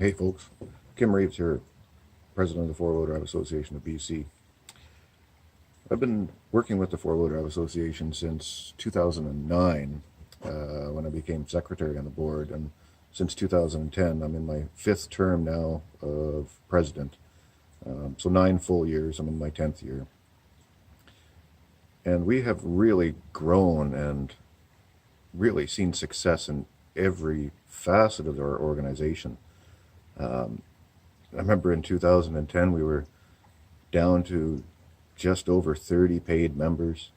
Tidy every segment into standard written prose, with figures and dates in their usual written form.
Hey folks, Kim Reeves here, President of the 4WDABC Association of BC. I've been working with the 4WDABC Association since 2009 when I became secretary on the board, and since 2010 I'm in my 5th term now of president. So 9 full years, I'm in my 10th year. And we have really grown and really seen success in every facet of our organization. I remember in 2010 we were down to just over 30 paid members.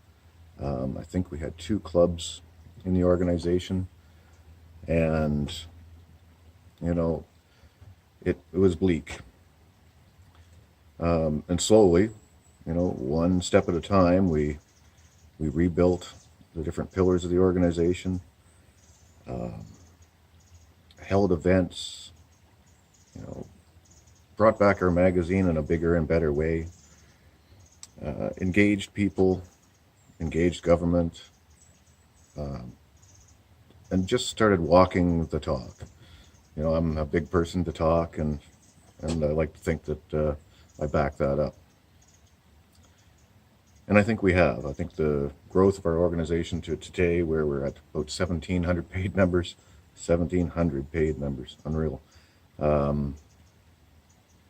I think we had 2 clubs in the organization, and you know, it was bleak. And slowly, one step at a time, we rebuilt the different pillars of the organization, held events, brought back our magazine in a bigger and better way, engaged people, engaged government, and just started walking the talk. I'm a big person to talk, and I like to think that I back that up. And I think we have. I think the growth of our organization to today, where we're at about 1,700 paid members, 1,700 paid members, unreal.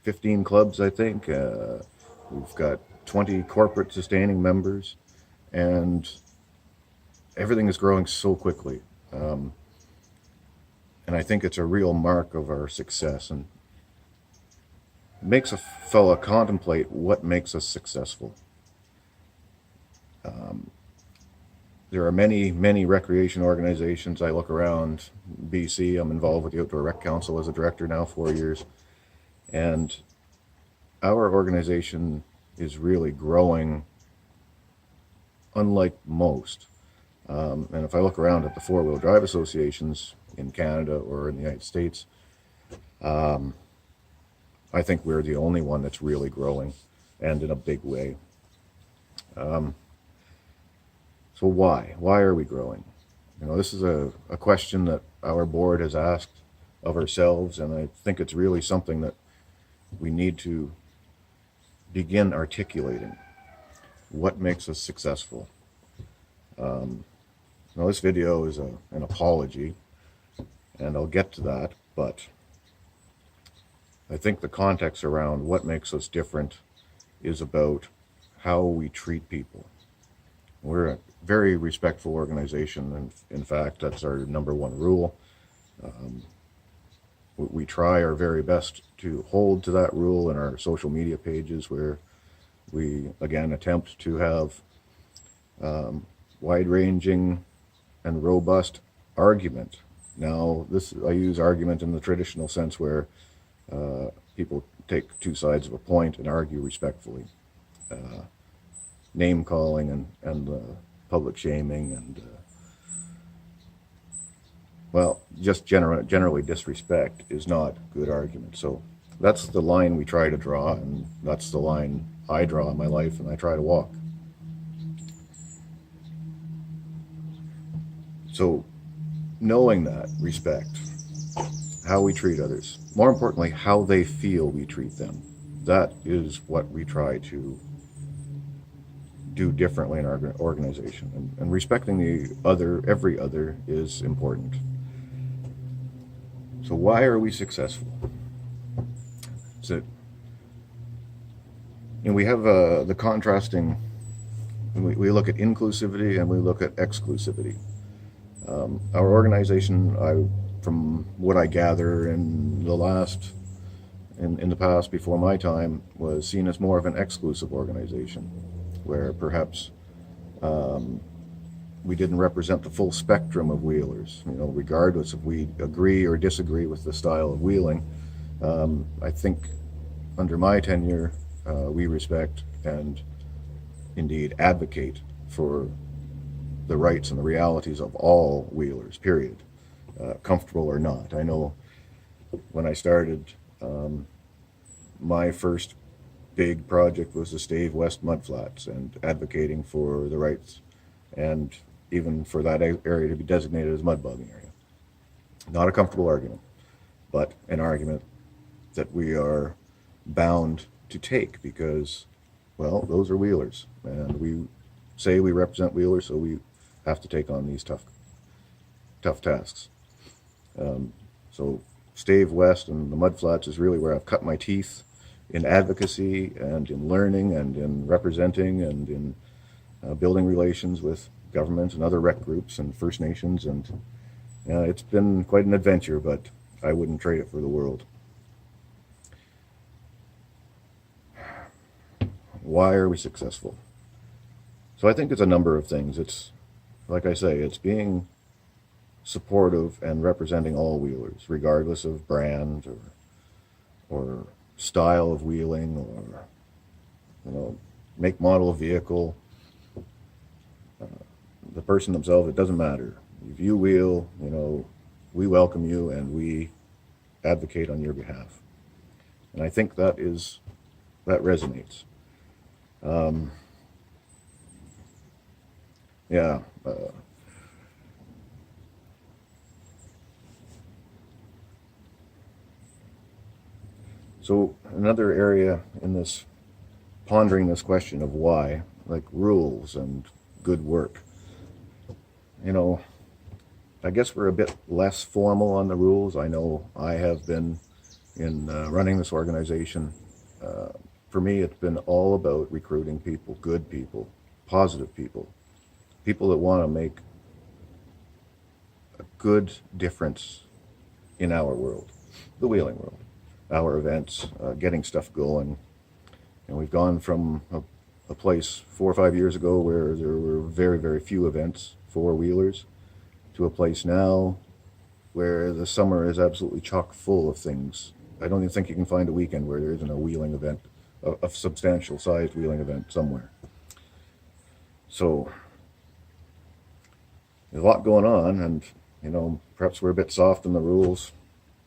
15 clubs, I think. We've got 20 corporate sustaining members, and everything is growing so quickly. And I think it's a real mark of our success, and it makes a fella contemplate what makes us successful. There are many, many recreation organizations. I look around BC. I'm involved with the Outdoor Rec Council as a director now, 4 years. And our organization is really growing unlike most. And if I look around at the 4-wheel drive associations in Canada or in the United States, I think we're the only one that's really growing, and in a big way. So why? Why are we growing? This is a question that our board has asked of ourselves, and I think it's really something that we need to begin articulating. What makes us successful? This video is an apology, and I'll get to that, but I think the context around what makes us different is about how we treat people. We're a very respectful organization, and in fact, that's our #1 rule. We try our very best to hold to that rule in our social media pages, where we, again, attempt to have wide-ranging and robust argument. Now, I use argument in the traditional sense, where people take 2 sides of a point and argue respectfully. Name calling and public shaming and just generally disrespect is not good argument. So that's the line we try to draw, and that's the line I draw in my life, and I try to walk. So knowing that, respect, how we treat others, more importantly, how they feel we treat them, that is what we try to do differently in our organization. And respecting every other is important. So why are we successful? We have the contrasting, we look at inclusivity and we look at exclusivity. Our organization, from what I gather in the past before my time, was seen as more of an exclusive organization, where perhaps we didn't represent the full spectrum of wheelers, regardless if we agree or disagree with the style of wheeling. I think under my tenure, we respect and indeed advocate for the rights and the realities of all wheelers, period, comfortable or not. I know when I started, my first big project was the Stave West Mudflats, and advocating for the rights and even for that area to be designated as mud bogging area. Not a comfortable argument, but an argument that we are bound to take because, well, those are wheelers, and we say we represent wheelers, so we have to take on these tough tasks. So Stave West and the Mudflats is really where I've cut my teeth in advocacy and in learning and in representing and in building relations with government and other rec groups and First Nations, and it's been quite an adventure, but I wouldn't trade it for the world. Why are we successful? So I think it's a number of things. It's, like I say, it's being supportive and representing all wheelers, regardless of brand or style of wheeling or make, model of vehicle, the person themselves. It doesn't matter. If you wheel, we welcome you and we advocate on your behalf. And I think that resonates. Yeah. So another area in this, pondering this question of why, like rules and good work. I guess we're a bit less formal on the rules. I know I have been in running this organization. For me, it's been all about recruiting people, good people, positive people, people that want to make a good difference in our world, the wheeling world, our events, getting stuff going. And we've gone from a place 4 or 5 years ago where there were very, very few events for wheelers to a place now where the summer is absolutely chock full of things. I don't even think you can find a weekend where there isn't a wheeling event, a substantial sized wheeling event somewhere. So there's a lot going on, and perhaps we're a bit soft on the rules,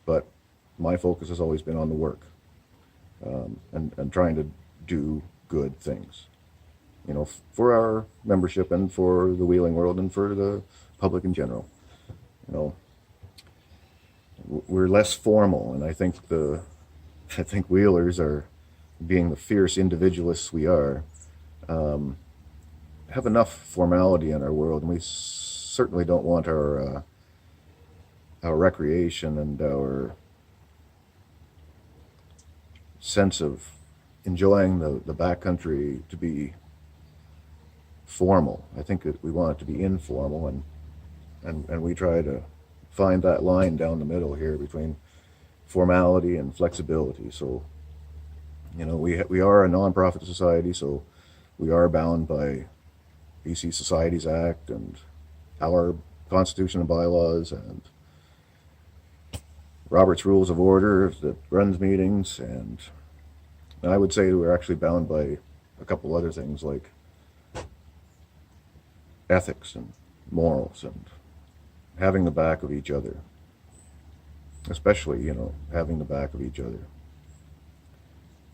but my focus has always been on the work, and trying to do good things, for our membership and for the wheeling world and for the public in general. We're less formal, and I think wheelers are, being the fierce individualists we are, have enough formality in our world, and we certainly don't want our recreation and our sense of enjoying the backcountry to be formal. I think that we want it to be informal, and we try to find that line down the middle here between formality and flexibility. So, we are a nonprofit society, so we are bound by BC Societies Act and our Constitution and bylaws and Robert's Rules of Order that runs meetings, and I would say we're actually bound by a couple other things like ethics and morals and having the back of each other, especially, having the back of each other.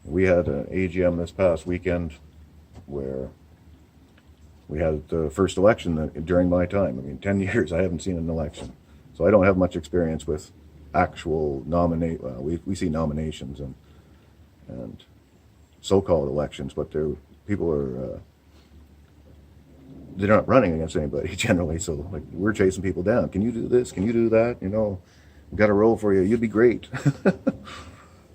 We had an AGM this past weekend where we had the first election during my time. 10 years I haven't seen an election, so I don't have much experience with actual we see nominations and so-called elections, but people are they're not running against anybody generally. So like, we're chasing people down. Can you do this? Can you do that? We've got a role for you. You'd be great.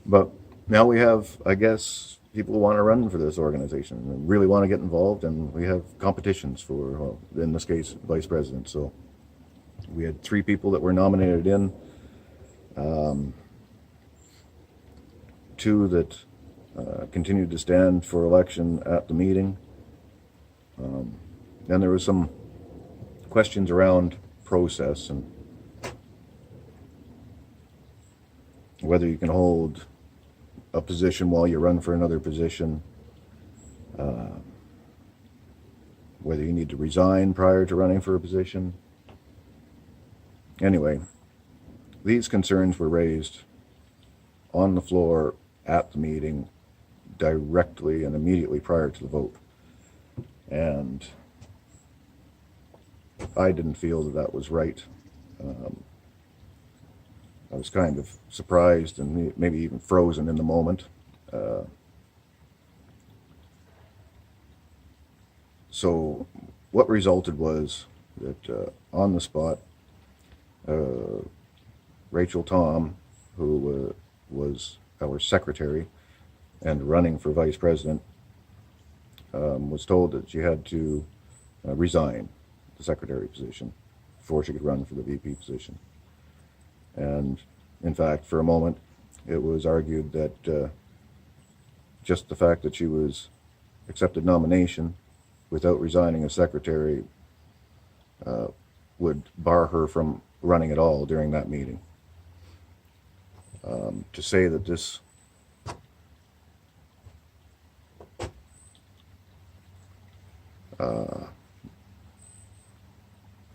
But now we have, I guess, people who want to run for this organization and really want to get involved, and we have competitions for, well, in this case, vice president. So we had 3 people that were nominated in, 2 that continued to stand for election at the meeting. Then there was some questions around process and whether you can hold a position while you run for another position, whether you need to resign prior to running for a position. Anyway, these concerns were raised on the floor at the meeting directly and immediately prior to the vote. And I didn't feel that was right. I was kind of surprised and maybe even frozen in the moment. So what resulted was that on the spot, Rachel Tom, who was our secretary and running for vice president, was told that she had to resign the secretary position before she could run for the VP position. And in fact, for a moment, it was argued that just the fact that she was accepted nomination without resigning as secretary would bar her from running at all during that meeting. To say that this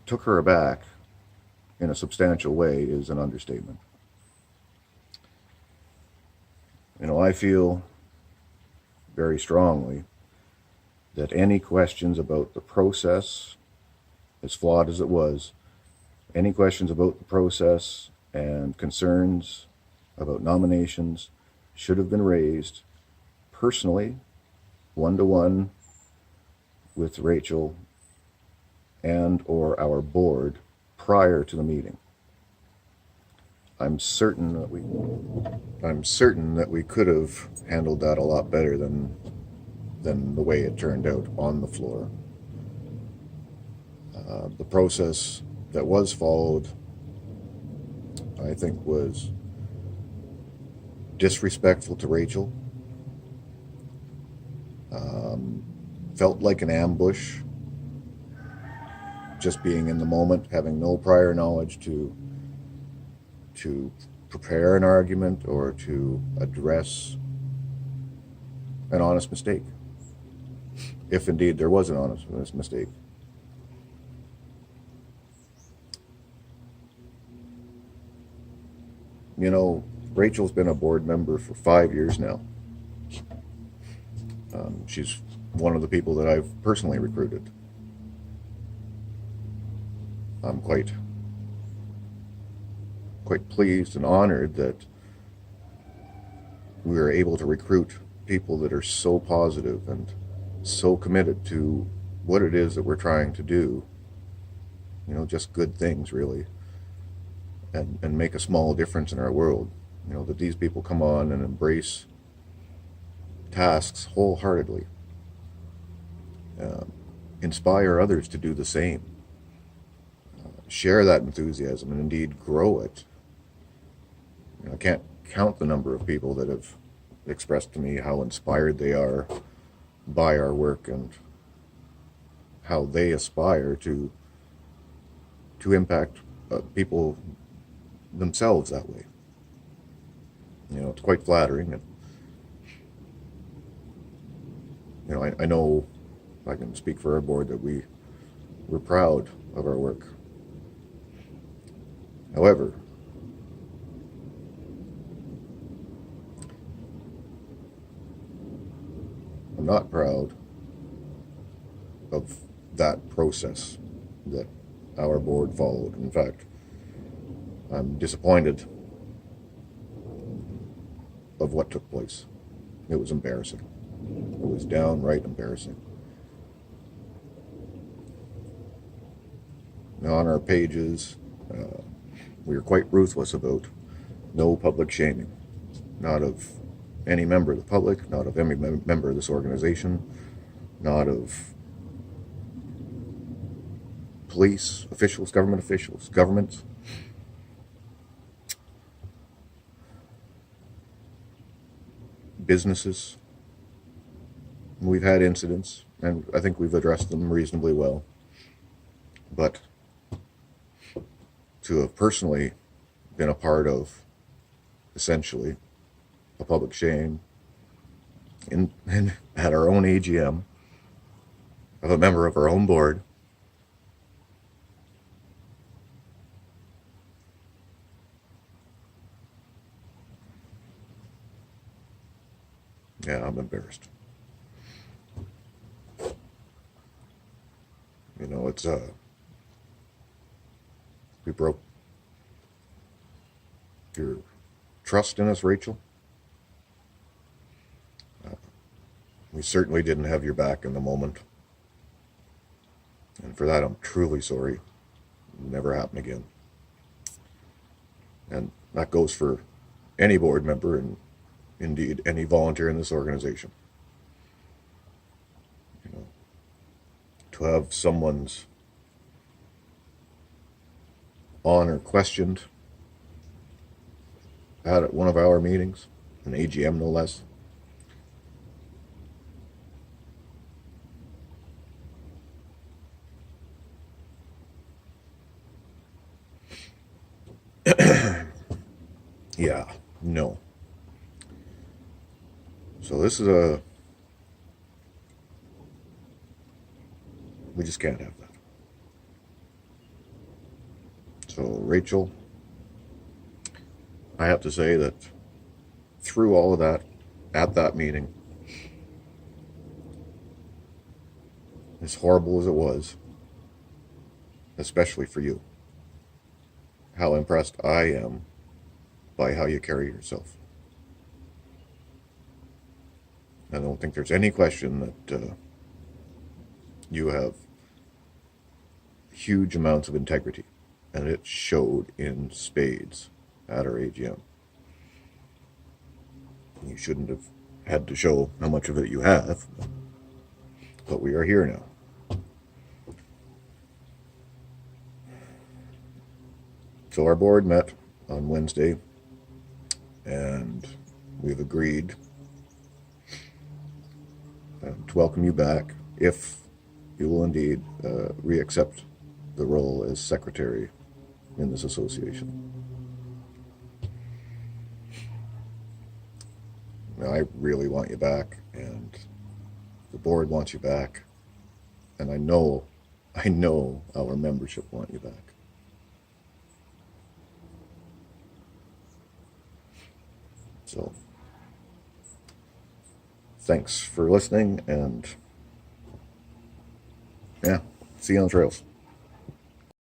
took her aback in a substantial way is an understatement. You know, I feel very strongly that any questions about the process, as flawed as it was, any questions about the process and concerns about nominations should have been raised personally, one-to-one, with Rachel and or our board prior to the meeting. I'm certain that we could have handled that a lot better than the way it turned out on the floor. The process that was followed, I think, was disrespectful to Rachel. Felt like an ambush, just being in the moment, having no prior knowledge to prepare an argument or to address an honest mistake, if indeed there was an honest mistake. You know, Rachel's been a board member for 5 years now. She's one of the people that I've personally recruited. I'm quite pleased and honored that we are able to recruit people that are so positive and so committed to what it is that we're trying to do. You know, just good things, really, and make a small difference in our world. You know, that these people come on and embrace tasks wholeheartedly, inspire others to do the same, share that enthusiasm, and indeed grow it. You know, I can't count the number of people that have expressed to me how inspired they are by our work and how they aspire to impact people themselves that way. You know, it's quite flattering. And, you know, I know I can speak for our board that we're proud of our work. However, I'm not proud of that process that our board followed. In fact, I'm disappointed of what took place. It was embarrassing. It was downright embarrassing. Now, on our pages, we are quite ruthless about no public shaming, not of any member of the public, not of any member of this organization, not of police officials, government. Businesses. We've had incidents, and I think we've addressed them reasonably well. But to have personally been a part of, essentially, a public shame at our own AGM of a member of our own board, yeah, I'm embarrassed. You know, it's we broke your trust in us, Rachel. We certainly didn't have your back in the moment. And for that, I'm truly sorry. It'll never happen again. And that goes for any board member and indeed any volunteer in this organization. You know, to have someone's honor questioned at one of our meetings, an AGM no less. Yeah, no. So this is we just can't have that. So Rachel, I have to say that through all of that, at that meeting, as horrible as it was, especially for you, how impressed I am by how you carry yourself. I don't think there's any question that you have huge amounts of integrity, and it showed in spades at our AGM. You shouldn't have had to show how much of it you have, but we are here now. So our board met on Wednesday, and we've agreed to welcome you back if you will indeed re-accept the role as secretary in this association. Now, I really want you back, and the board wants you back, and I know our membership want you back. So, thanks for listening, and yeah, see you on the trails.